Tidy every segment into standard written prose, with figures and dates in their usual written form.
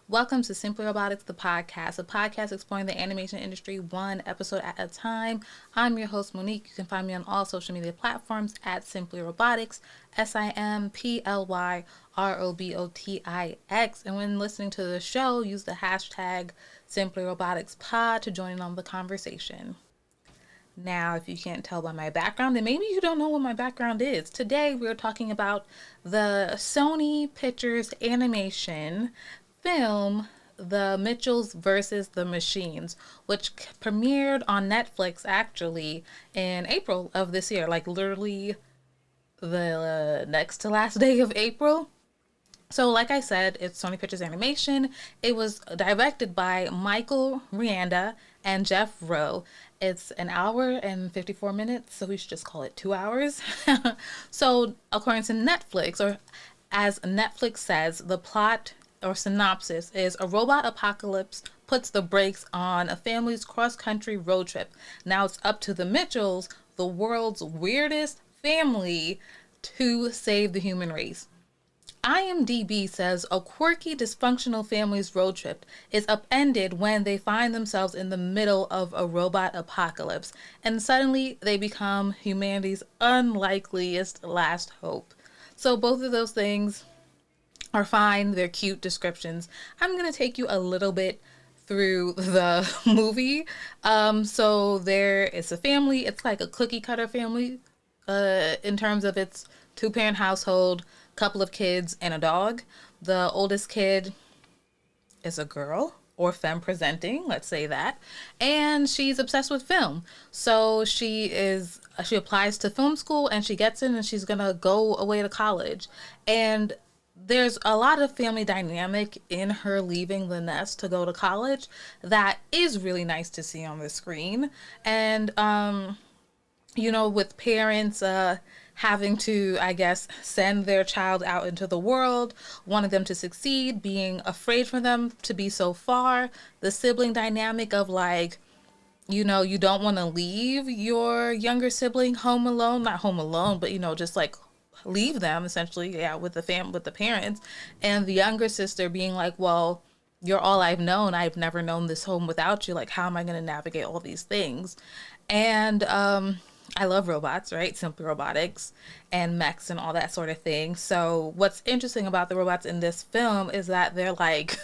Welcome to Simply Robotics, the podcast, a podcast exploring the animation industry one episode at a time. I'm your host, Monique. You can find me on all social media platforms at Simply Robotics, SimplyRobotix. And when listening to the show, use the hashtag SimplyRoboticsPod to join in on the conversation. Now, if you can't tell by my background, then maybe you don't know what my background is. Today, we're talking about the Sony Pictures animation film, The Mitchells versus the Machines, which premiered on Netflix actually in April of this year, like literally the next to last day of April. So like I said, it's Sony Pictures Animation. It was directed by Michael Rianda and Jeff Rowe. It's an hour and 54 minutes, so we should just call it 2 hours. So according to Netflix, or as Netflix says, the plot or synopsis is a robot apocalypse puts the brakes on a family's cross-country road trip. Now it's up to the Mitchells, the world's weirdest family, to save the human race. IMDb says a quirky, dysfunctional family's road trip is upended when they find themselves in the middle of a robot apocalypse, and suddenly they become humanity's unlikeliest last hope. So both of those things are fine. They're cute descriptions. I'm going to take you a little bit through the movie. So there is a family. It's like a cookie cutter family in terms of its 2-parent household, couple of kids, and a dog. The oldest kid is a girl, or femme presenting, let's say that, and she's obsessed with film. So she applies to film school and she gets in and she's gonna go away to college. And there's a lot of family dynamic in her leaving the nest to go to college that is really nice to see on the screen. And, with parents having to, I guess, send their child out into the world, wanting them to succeed, being afraid for them to be so far, the sibling dynamic of like, you don't want to leave your younger sibling home alone, not home alone, but, just like leave them essentially, with the parents, and the younger sister being like, well, you're all I've known. I've never known this home without you. Like, how am I going to navigate all these things? And I love robots, right? Simply Robotics and mechs and all that sort of thing. So what's interesting about the robots in this film is that they're like,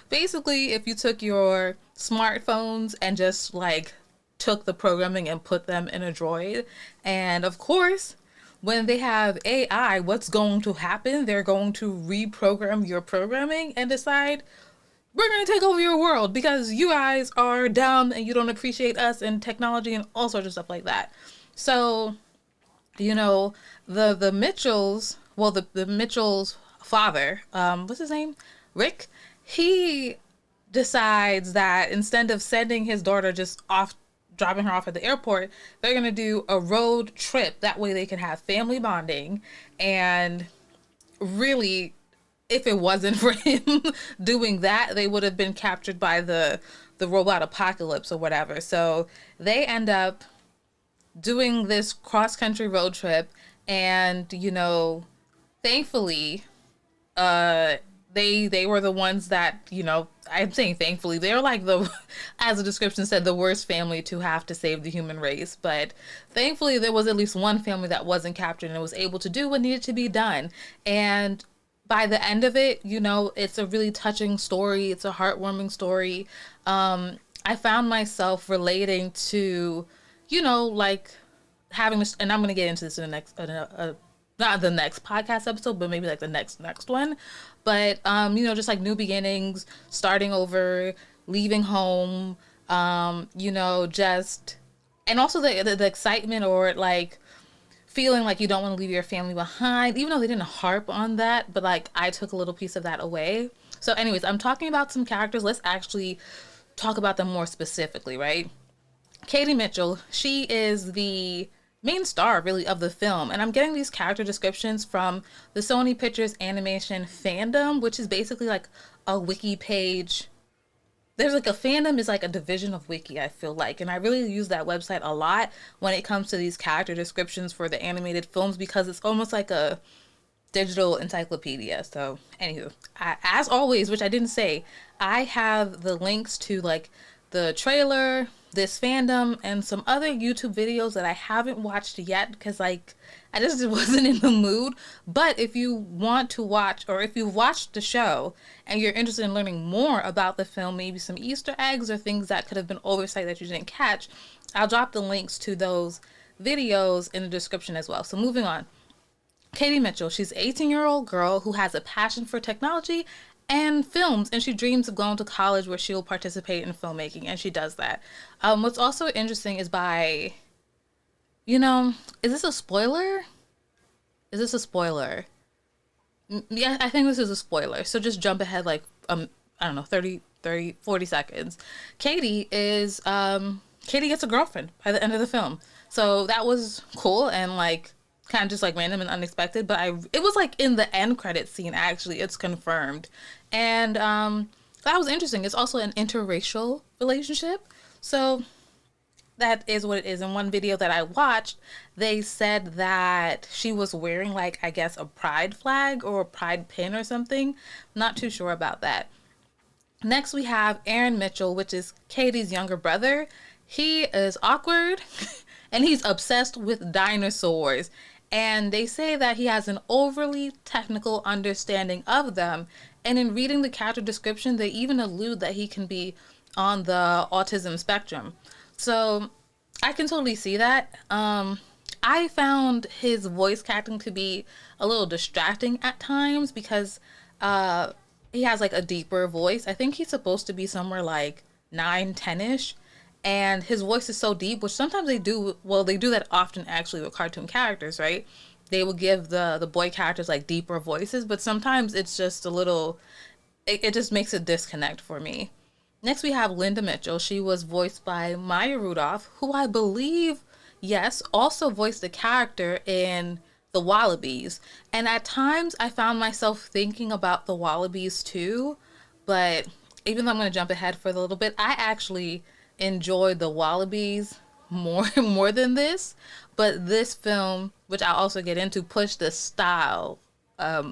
basically, if you took your smartphones and just like took the programming and put them in a droid, and of course, when they have AI, what's going to happen? They're going to reprogram your programming and decide, we're going to take over your world because you guys are dumb and you don't appreciate us and technology and all sorts of stuff like that. So, the Mitchells, well, the Mitchells' father, what's his name? Rick, he decides that instead of sending his daughter just off, dropping her off at the airport, they're going to do a road trip. That way they can have family bonding. And really, if it wasn't for him doing that, they would have been captured by the robot apocalypse or whatever. So they end up doing this cross-country road trip. And, thankfully, they were the ones that, I'm saying thankfully, they're like as the description said, the worst family to have to save the human race. But thankfully, there was at least one family that wasn't captured and was able to do what needed to be done. And by the end of it, it's a really touching story. It's a heartwarming story. I found myself relating to, like having this, and I'm going to get into this in the next, not the next podcast episode, but maybe like the next one. But, just like new beginnings, starting over, leaving home, just, and also the excitement or like feeling like you don't want to leave your family behind, even though they didn't harp on that, but like I took a little piece of that away. So anyways, I'm talking about some characters. Let's actually talk about them more specifically, right? Katie Mitchell, she is the main star really of the film, and I'm getting these character descriptions from the Sony Pictures Animation fandom, which is basically like a wiki page there's like a fandom is like a division of wiki, I feel like, and I really use that website a lot when it comes to these character descriptions for the animated films because it's almost like a digital encyclopedia. So anywho, as always, which I didn't say, I have the links to like the trailer, this fandom, and some other YouTube videos that I haven't watched yet because like I just wasn't in the mood. But if you want to watch, or if you've watched the show and you're interested in learning more about the film, maybe some Easter eggs or things that could have been oversight that you didn't catch, I'll drop the links to those videos in the description as well. So moving on. Katie Mitchell, she's an 18-year-old girl who has a passion for technology and films, and she dreams of going to college where she'll participate in filmmaking, and she does that. What's also interesting is by, is this a spoiler? Is this a spoiler? Yeah, I think this is a spoiler. So just jump ahead like, I don't know, 40 seconds. Katie gets a girlfriend by the end of the film. So that was cool and like, kind of just like random and unexpected, but it was like in the end credit scene, actually it's confirmed. And that was interesting. It's also an interracial relationship, so that is what it is. In one video that I watched, they said that she was wearing like, I guess, a pride flag or a pride pin or something. Not too sure about that. Next we have Aaron Mitchell, which is Katie's younger brother. He is awkward and he's obsessed with dinosaurs. And they say that he has an overly technical understanding of them. And in reading the character description, they even allude that he can be on the autism spectrum. So I can totally see that. I found his voice acting to be a little distracting at times because he has like a deeper voice. I think he's supposed to be somewhere like 9, 10-ish. And his voice is so deep, which sometimes they do that often actually with cartoon characters, right? They will give the boy characters like deeper voices, but sometimes it's just a little, it just makes a disconnect for me. Next we have Linda Mitchell. She was voiced by Maya Rudolph, who I believe, yes, also voiced the character in the Wallabies. And at times I found myself thinking about the Wallabies too, but even though I'm going to jump ahead for a little bit, I actually enjoyed the Wallabies more than this, but this film, which I'll also get into, pushed the style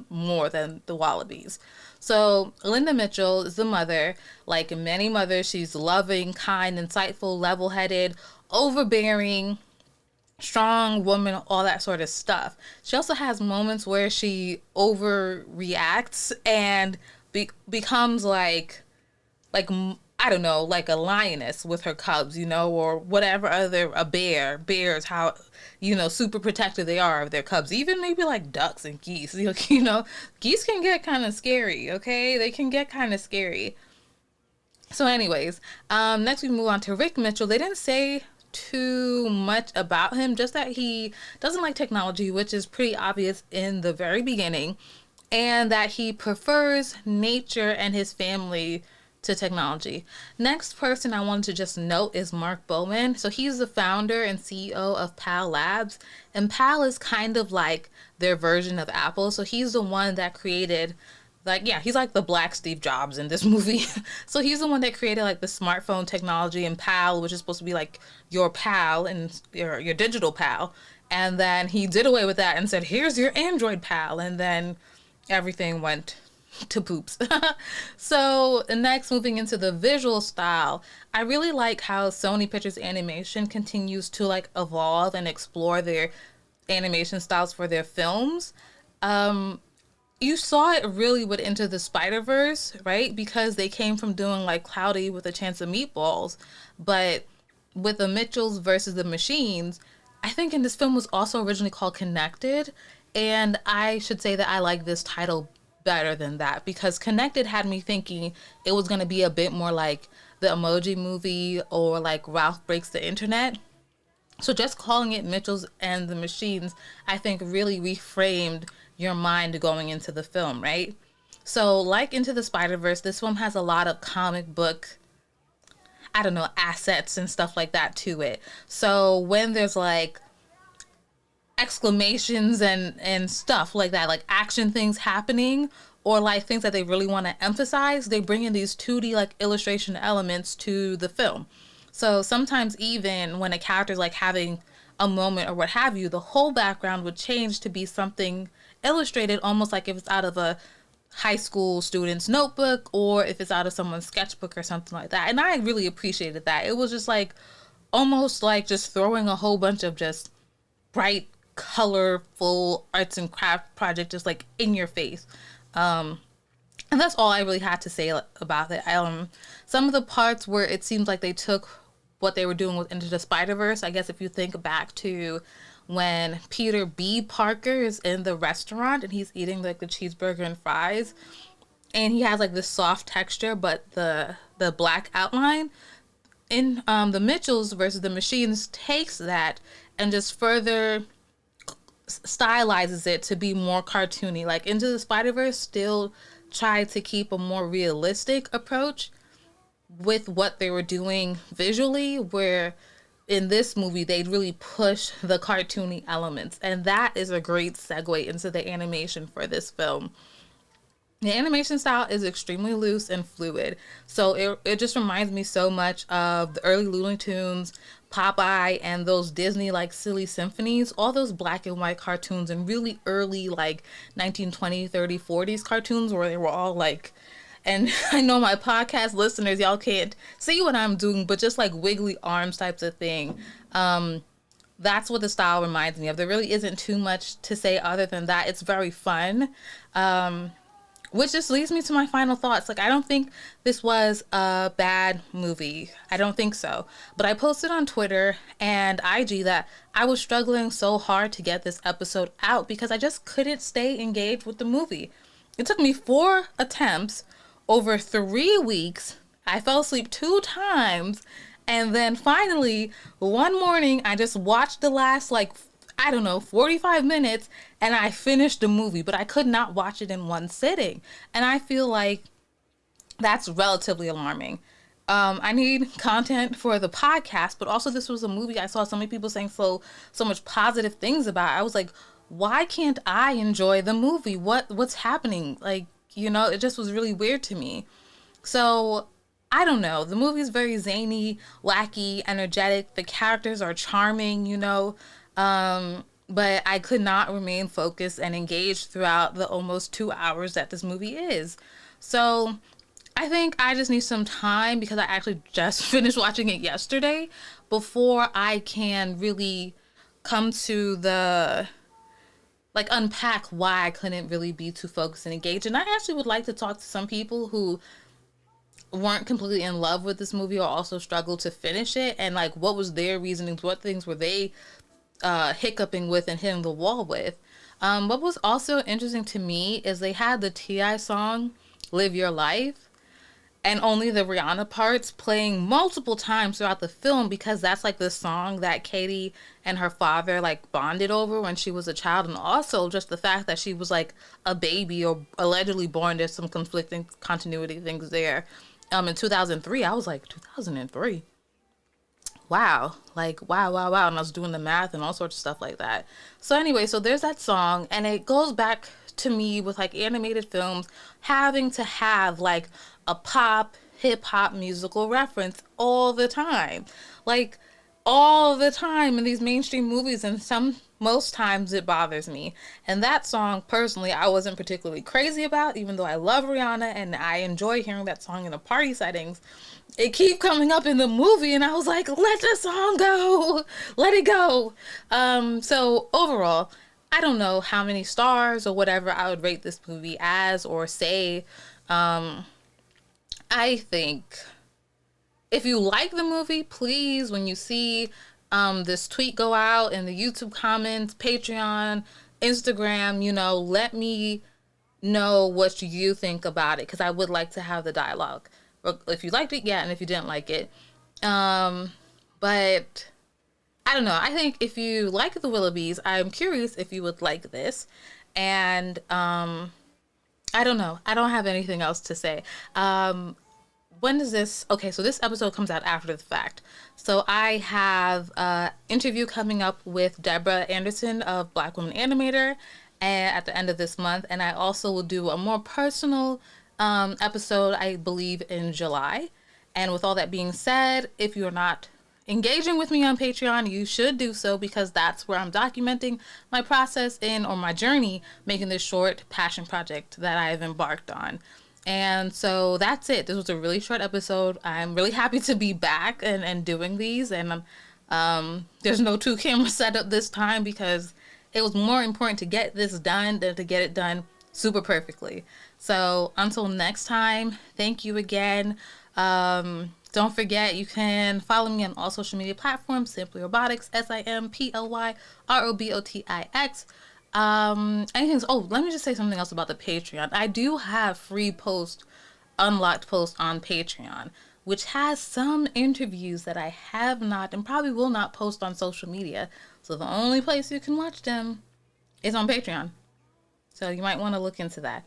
more than the Wallabies. So Linda Mitchell is the mother. Like many mothers, she's loving, kind, insightful, level-headed, overbearing, strong woman, all that sort of stuff. She also has moments where she overreacts and becomes like I don't know, like a lioness with her cubs, or whatever bears, how, super protective they are of their cubs. Even maybe like ducks and geese, geese can get kind of scary, okay? They can get kind of scary. So anyways, next we move on to Rick Mitchell. They didn't say too much about him, just that he doesn't like technology, which is pretty obvious in the very beginning, and that he prefers nature and his family to technology. Next person I wanted to just note is Mark Bowman. So he's the founder and CEO of PAL Labs, and PAL is kind of like their version of Apple. So he's the one that created, he's like the Black Steve Jobs in this movie. So he's the one that created like the smartphone technology and PAL, which is supposed to be like your pal and your digital pal. And then he did away with that and said, here's your Android pal. And then everything went to poops. So next, moving into the visual style, I really like how Sony Pictures Animation continues to like evolve and explore their animation styles for their films. You saw it really with Into the SpiderVerse, right? Because they came from doing like Cloudy with a Chance of Meatballs, but with the Mitchells versus the Machines, I think in this film was also originally called Connected, and I should say that I like this title better than that, because Connected had me thinking it was going to be a bit more like the Emoji Movie or like Ralph Breaks the Internet. So just calling it Mitchells and the Machines, I think really reframed your mind going into the film, right? So like Into the Spider-Verse, this one has a lot of comic book, I don't know, assets and stuff like that to it. So when there's like exclamations and stuff like that, like action things happening, or like things that they really want to emphasize, they bring in these 2D like illustration elements to the film. So sometimes even when a character is like having a moment or what have you, the whole background would change to be something illustrated, almost like if it's out of a high school student's notebook or if it's out of someone's sketchbook or something like that. And I really appreciated that. It was just like almost like just throwing a whole bunch of just bright, colorful arts and craft project just like in your face. And that's all I really had to say about it. Some of the parts where it seems like they took what they were doing with Into the Spider-Verse, I guess if you think back to when Peter B. Parker is in the restaurant and he's eating like the cheeseburger and fries, and he has like this soft texture, but the black outline in the Mitchells versus the Machines takes that and just further stylizes it to be more cartoony. Like Into the Spider-Verse still tried to keep a more realistic approach with what they were doing visually, where in this movie they'd really push the cartoony elements, and that is a great segue into the animation for this film. The animation style is extremely loose and fluid, so it just reminds me so much of the early Looney Tunes, Popeye, and those Disney like silly symphonies, all those black and white cartoons, and really early like 1920s, 30s, 40s cartoons where they were all like, and I know my podcast listeners, y'all can't see what I'm doing, but just like wiggly arms types of thing. That's what the style reminds me of. There really isn't too much to say other than that. It's very fun. Which just leads me to my final thoughts. Like, I don't think this was a bad movie. I don't think so. But I posted on Twitter and IG that I was struggling so hard to get this episode out because I just couldn't stay engaged with the movie. It took me 4 attempts over 3 weeks. I fell asleep 2 times. And then finally, one morning, I just watched the last, 45 minutes, and I finished the movie, but I could not watch it in one sitting. And I feel like that's relatively alarming. I need content for the podcast, but also this was a movie I saw so many people saying so much positive things about. I was like, why can't I enjoy the movie? What's happening? It just was really weird to me. So I don't know. The movie is very zany, wacky, energetic. The characters are charming, but I could not remain focused and engaged throughout the almost 2 hours that this movie is. So I think I just need some time, because I actually just finished watching it yesterday, before I can really come to unpack why I couldn't really be too focused and engaged. And I actually would like to talk to some people who weren't completely in love with this movie or also struggled to finish it, and what was their reasonings, what things were they hiccuping with and hitting the wall with. What was also interesting to me is they had the T.I. song Live Your Life and only the Rianda parts playing multiple times throughout the film, because that's the song that Katie and her father bonded over when she was a child. And also just the fact that she was a baby or allegedly born. There's some conflicting continuity things there. In 2003, I was 2003? Wow. Wow. And I was doing the math and all sorts of stuff like that. So anyway, so there's that song, and it goes back to me with animated films having to have a pop, hip-hop musical reference all the time. All the time in these mainstream movies, and most times it bothers me. And that song, personally, I wasn't particularly crazy about, even though I love Rihanna and I enjoy hearing that song in the party settings. It keep coming up in the movie, and I was like, let the song go, let it go. So overall, I don't know how many stars or whatever I would rate this movie as or say. I think if you like the movie, please, when you see this tweet go out in the YouTube comments, Patreon, Instagram, let me know what you think about it, because I would like to have the dialogue. If you liked it, yeah, and if you didn't like it. But I don't know. I think if you like the Willoughbys, I'm curious if you would like this. And I don't know. I don't have anything else to say. When is this? Okay, so this episode comes out after the fact. So I have an interview coming up with Deborah Anderson of Black Woman Animator, at the end of this month. And I also will do a more personal episode, I believe, in July. And with all that being said, if you're not engaging with me on Patreon, you should do so, because that's where I'm documenting my process or my journey making this short passion project that I've embarked on. And so that's it. This was a really short episode. I'm really happy to be back and doing these. And there's no 2-camera setup this time, because it was more important to get this done than to get it done super perfectly. So until next time, thank you again. Don't forget, you can follow me on all social media platforms, Simply Robotics, SimplyRobotiX. Let me just say something else about the Patreon. I do have free unlocked posts on Patreon, which has some interviews that I have not and probably will not post on social media. So the only place you can watch them is on Patreon. So you might want to look into that.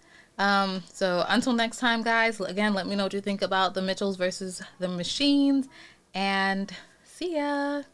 So until next time, guys, again, let me know what you think about the Mitchells versus the Machines, and see ya.